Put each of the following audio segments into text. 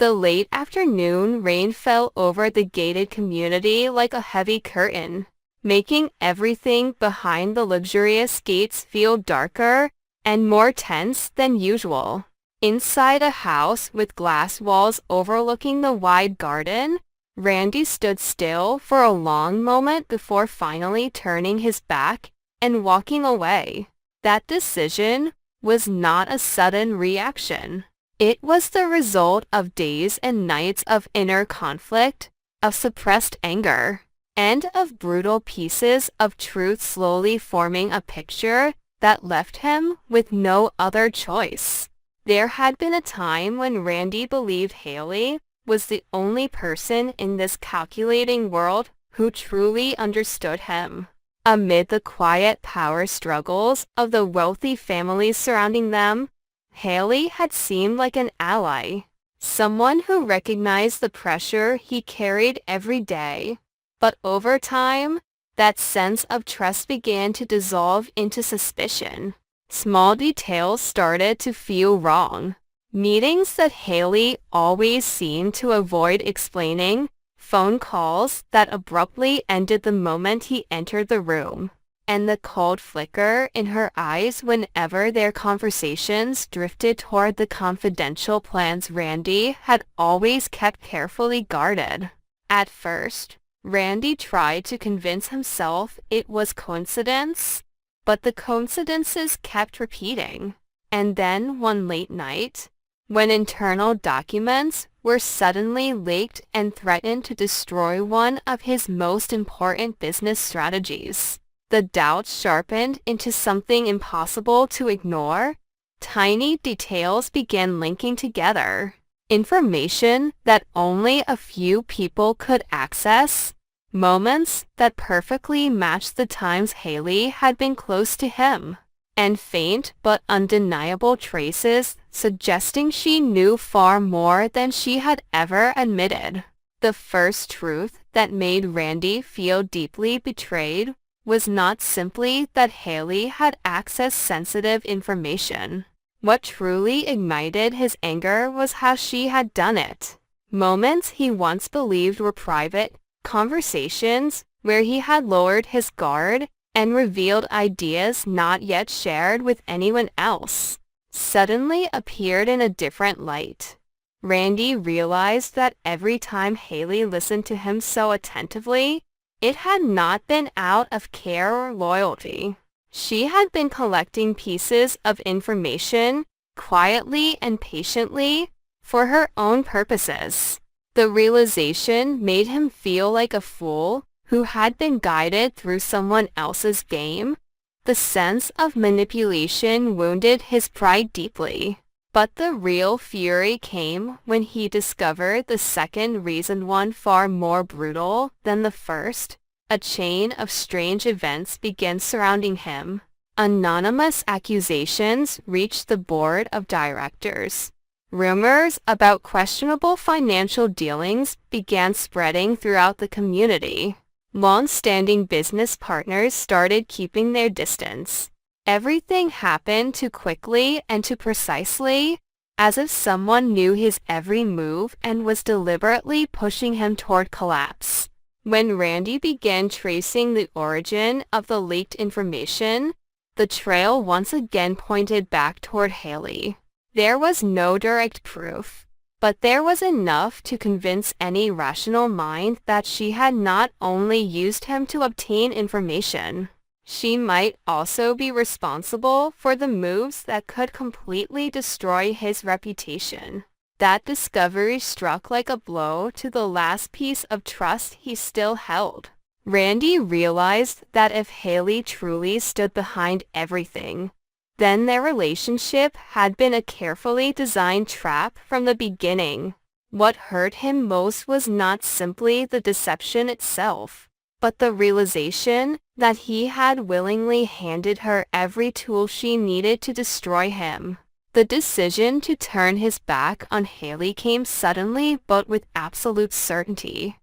The late afternoon rain fell over the gated community like a heavy curtain, making everything behind the luxurious gates feel darker and more tense than usual. Inside a house with glass walls overlooking the wide garden, Randy stood still for a long moment before finally turning his back and walking away. That decision was not a sudden reaction. It was the result of days and nights of inner conflict, of suppressed anger, and of brutal pieces of truth slowly forming a picture that left him with no other choice. There had been a time when Randy believed Hayley was the only person in this calculating world who truly understood him. Amid the quiet power struggles of the wealthy families surrounding them, Hayley had seemed like an ally, someone who recognized the pressure he carried every day. But over time, that sense of trust began to dissolve into suspicion. Small details started to feel wrong. Meetings that Hayley always seemed to avoid explaining, phone calls that abruptly ended the moment he entered the room, and the cold flicker in her eyes whenever their conversations drifted toward the confidential plans Randy had always kept carefully guarded. At first, Randy tried to convince himself it was coincidence, but the coincidences kept repeating. And then one late night, when internal documents were suddenly leaked and threatened to destroy one of his most important business strategies, the doubts sharpened into something impossible to ignore. Tiny details began linking together. Information that only a few people could access. Moments that perfectly matched the times Hayley had been close to him. And faint but undeniable traces suggesting she knew far more than she had ever admitted. The first truth that made Randy feel deeply betrayed was not simply that Hayley had accessed sensitive information. What truly ignited his anger was how she had done it. Moments he once believed were private, conversations where he had lowered his guard and revealed ideas not yet shared with anyone else, suddenly appeared in a different light. Randy realized that every time Hayley listened to him so attentively, it had not been out of care or loyalty. She had been collecting pieces of information, quietly and patiently, for her own purposes. The realization made him feel like a fool who had been guided through someone else's game. The sense of manipulation wounded his pride deeply. But the real fury came when he discovered the second reason, one far more brutal than the first. A chain of strange events began surrounding him. Anonymous accusations reached the board of directors. Rumors about questionable financial dealings began spreading throughout the community. Long-standing business partners started keeping their distance. Everything happened too quickly and too precisely, as if someone knew his every move and was deliberately pushing him toward collapse. When Randy began tracing the origin of the leaked information, the trail once again pointed back toward Hayley. There was no direct proof, but there was enough to convince any rational mind that she had not only used him to obtain information. She might also be responsible for the moves that could completely destroy his reputation. That discovery struck like a blow to the last piece of trust he still held. Randy realized that if Hayley truly stood behind everything, then their relationship had been a carefully designed trap from the beginning. What hurt him most was not simply the deception itself, but the realization that he had willingly handed her every tool she needed to destroy him. The decision to turn his back on Hayley came suddenly but with absolute certainty.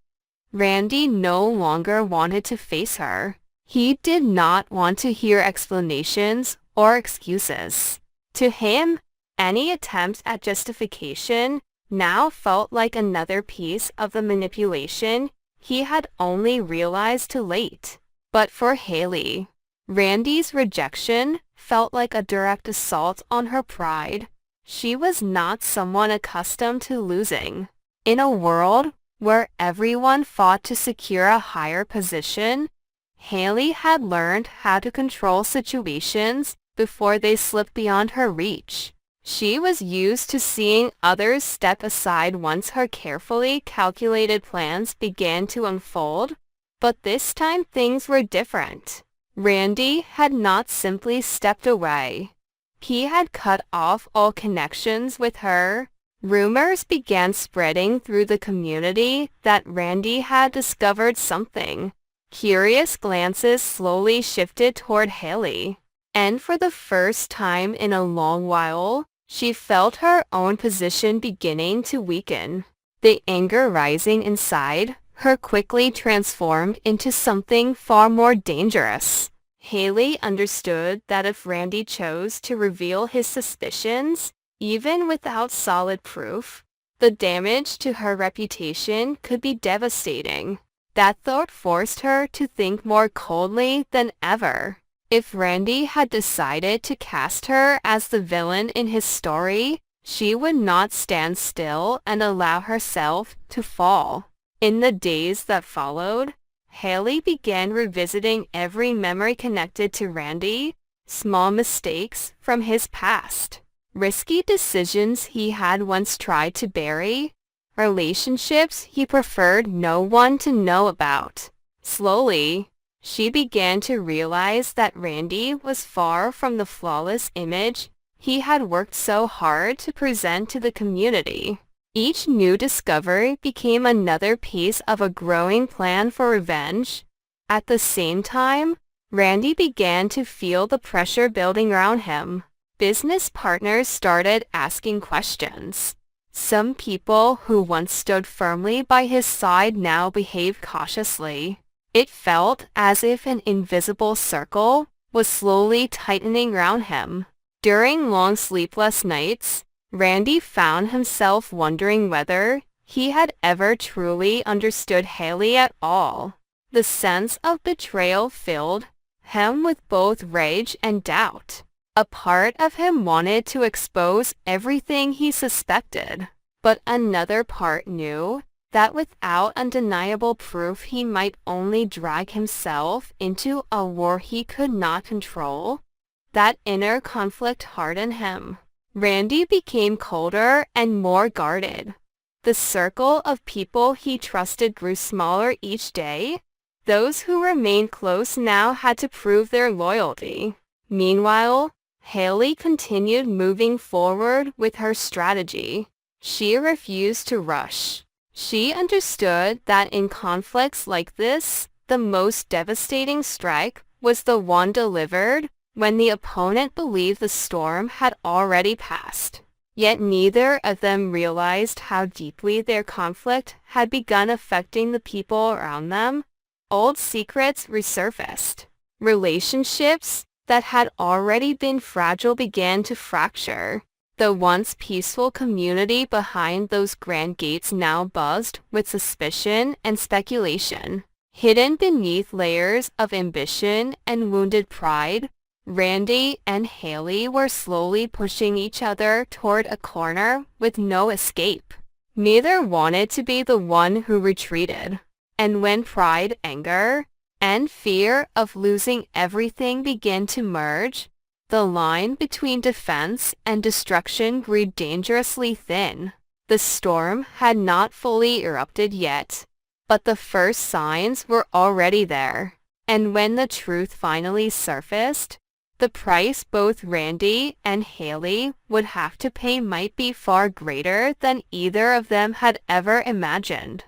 Randy no longer wanted to face her. He did not want to hear explanations or excuses. To him, any attempt at justification now felt like another piece of the manipulation he had only realized too late. But for Hayley, Randy's rejection felt like a direct assault on her pride. She was not someone accustomed to losing. In a world where everyone fought to secure a higher position, Hayley had learned how to control situations before they slipped beyond her reach. She was used to seeing others step aside once her carefully calculated plans began to unfold, but this time things were different. Randy had not simply stepped away. He had cut off all connections with her. Rumors began spreading through the community that Randy had discovered something. Curious glances slowly shifted toward Hayley, and for the first time in a long while, she felt her own position beginning to weaken. The anger rising inside her quickly transformed into something far more dangerous. Hayley understood that if Randy chose to reveal his suspicions, even without solid proof, the damage to her reputation could be devastating. That thought forced her to think more coldly than ever. If Randy had decided to cast her as the villain in his story, she would not stand still and allow herself to fall. In the days that followed, Hayley began revisiting every memory connected to Randy, small mistakes from his past, risky decisions he had once tried to bury, relationships he preferred no one to know about. Slowly, she began to realize that Randy was far from the flawless image he had worked so hard to present to the community. Each new discovery became another piece of a growing plan for revenge. At the same time, Randy began to feel the pressure building around him. Business partners started asking questions. Some people who once stood firmly by his side now behaved cautiously. It felt as if an invisible circle was slowly tightening around him. During long sleepless nights, Randy found himself wondering whether he had ever truly understood Hayley at all. The sense of betrayal filled him with both rage and doubt. A part of him wanted to expose everything he suspected, but another part knew that without undeniable proof he might only drag himself into a war he could not control. That inner conflict hardened him. Randy became colder and more guarded. The circle of people he trusted grew smaller each day. Those who remained close now had to prove their loyalty. Meanwhile, Hayley continued moving forward with her strategy. She refused to rush. She understood that in conflicts like this, the most devastating strike was the one delivered when the opponent believed the storm had already passed. Yet neither of them realized how deeply their conflict had begun affecting the people around them. Old secrets resurfaced. Relationships that had already been fragile began to fracture. The once peaceful community behind those grand gates now buzzed with suspicion and speculation. Hidden beneath layers of ambition and wounded pride, Randy and Hayley were slowly pushing each other toward a corner with no escape. Neither wanted to be the one who retreated. And when pride, anger, and fear of losing everything began to merge, the line between defense and destruction grew dangerously thin. The storm had not fully erupted yet, but the first signs were already there. And when the truth finally surfaced, the price both Randy and Hayley would have to pay might be far greater than either of them had ever imagined.